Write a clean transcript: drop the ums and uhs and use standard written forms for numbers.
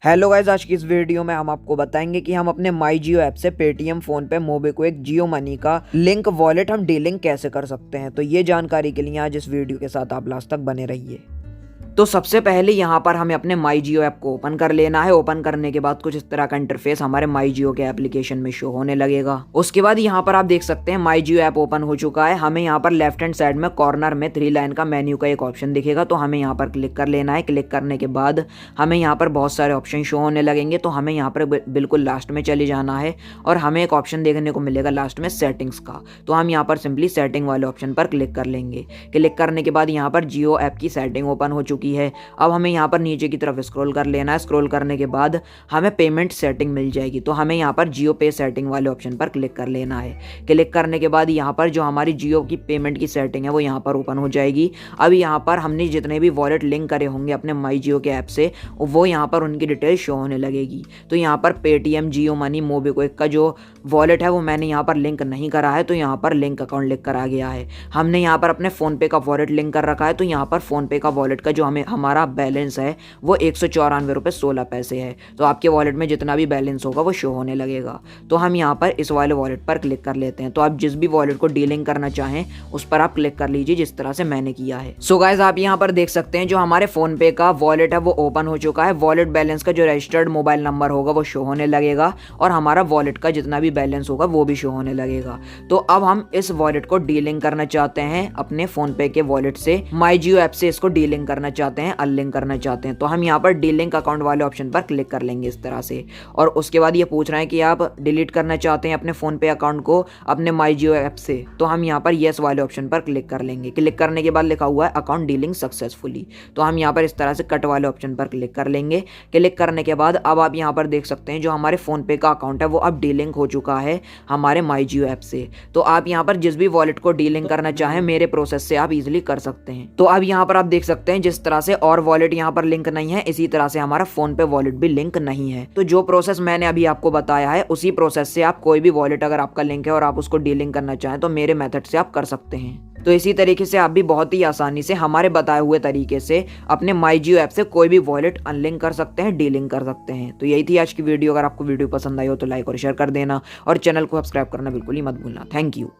Hello guys, आज की इस वीडियो में हम आपको बताएंगे कि हम अपने माई जियो ऐप से पेटीएम, फोन पे, मोबिक्विक, जियो मनी का लिंक वॉलेट हम डीलिंक कैसे कर सकते हैं। तो ये जानकारी के लिए आज इस वीडियो के साथ आप लास्ट तक बने रहिए। तो सबसे पहले यहाँ पर हमें अपने माई जियो ऐप को ओपन कर लेना है। ओपन करने के बाद कुछ इस तरह का इंटरफेस हमारे माई जियो के एप्लीकेशन में शो होने लगेगा। उसके बाद यहाँ पर आप देख सकते हैं माई जियो ऐप ओपन हो चुका है। हमें यहाँ पर लेफ्ट हैंड साइड में कॉर्नर में 3 लाइन का मेन्यू का एक ऑप्शन दिखेगा, तो हमें यहाँ पर क्लिक कर लेना है। क्लिक करने के बाद हमें यहाँ पर बहुत सारे ऑप्शन शो होने लगेंगे, तो हमें यहाँ पर बिल्कुल लास्ट में चले जाना है और हमें एक ऑप्शन देखने को मिलेगा लास्ट में सेटिंग्स का। तो हम यहाँ पर सिंपली सेटिंग वाले ऑप्शन पर क्लिक कर लेंगे। क्लिक करने के बाद यहाँ पर जियो ऐप की सेटिंग ओपन हो चुकी है। अब हमें यहाँ पर नीचे की तरफ स्क्रॉल कर लेना है। स्क्रॉल करने के बाद हमें पेमेंट सेटिंग मिल जाएगी, तो हमें यहाँ पर जियो पे सेटिंग वाले ऑप्शन पर क्लिक कर लेना है। क्लिक करने के बाद यहाँ पर जो हमारी जियो की पेमेंट की सेटिंग है वो यहाँ पर ओपन हो जाएगी। अब यहाँ पर हमने जितने भी वॉलेट लिंक करे होंगे अपने माई जियो के ऐप से, वो यहाँ पर उनकी डिटेल शो होने लगेगी। तो यहाँ पर पेटीएम, जियो मनी, मोबिक्विक का जो वॉलेट है वो मैंने यहाँ पर लिंक नहीं करा है, तो यहाँ पर लिंक अकाउंट लिख कर आ गया है। हमने यहाँ पर अपने फ़ोनपे का वॉलेट लिंक कर रखा है, तो यहाँ पर फ़ोनपे का वॉलेट का जो हमारा बैलेंस है वो 194 रुपये 16 पैसे है। तो आपके वॉलेट में जितना भी बैलेंस होगा वो शो होने लगेगा। तो हम यहाँ पर इस वाले वॉलेट पर क्लिक कर लेते हैं। तो आप जिस भी वॉलेट को डीलिंक करना चाहें उस पर आप क्लिक कर लीजिए, जिस तरह से मैंने किया है। सो गाइस, आप यहाँ पर देख सकते हैं जो हमारे फोन पे का वॉलेट है वो ओपन हो चुका है। वॉलेट बैलेंस का जो रजिस्टर्ड मोबाइल नंबर होगा वो शो होने लगेगा और हमारा वॉलेट का जितना भी बैलेंस होगा वो भी शो होने लगेगा। तो अब हम इस वॉलेट को डीलिंक करना चाहते हैं अपने फोन पे के वॉलेट से। माई जियो ऐप से इसको डीलिंक करना चाहते हैं, अनलिंक करना चाहते हैं। तो हम यहाँ पर डीलिंक अकाउंट वाले ऑप्शन पर क्लिक कर लेंगे इस तरह से। और उसके बाद ये पूछ रहे हैं कि आप डिलीट करना चाहते हैं अपने फोन पे अकाउंट को अपने माई जियो ऐप से, तो हम यहाँ पर येस वाले ऑप्शन पर क्लिक कर लेंगे। क्लिक करने के बाद लिखा हुआ है अकाउंट डीलिंक सक्सेसफुली, तो हम यहाँ पर इस तरह से कट वाले ऑप्शन पर क्लिक कर लेंगे। क्लिक करने के बाद अब आप यहाँ पर देख सकते हैं जो हमारे फोन पे का अकाउंट है वो अब डीलिंक हो चुका है हमारे माई जियो ऐप से। तो आप यहाँ पर जिस भी वॉलेट को डीलिंक करना चाहें मेरे प्रोसेस से आप इजिली कर सकते हैं। तो अब यहाँ पर आप देख सकते हैं जिस तरह से और वॉलेट यहाँ पर लिंक नहीं है, इसी तरह से हमारा फोन पे वॉलेट भी लिंक नहीं है। तो जो प्रोसेस मैंने अभी आपको बताया है उसी प्रोसेस से आप कोई भी वॉलेट अगर आपका लिंक है और आप उसको डीलिंक करना चाहें तो मेरे मेथड से आप कर सकते हैं। तो इसी तरीके से आप भी बहुत ही आसानी से हमारे बताए हुए तरीके से अपने माई जियो ऐप से कोई भी वॉलेट अनलिंक कर सकते हैं, डीलिंक कर सकते हैं। तो यही थी आज की वीडियो। अगर आपको वीडियो पसंद आई हो तो लाइक और शेयर कर देना और चैनल को सब्सक्राइब करना बिल्कुल ही मत भूलना। Thank you.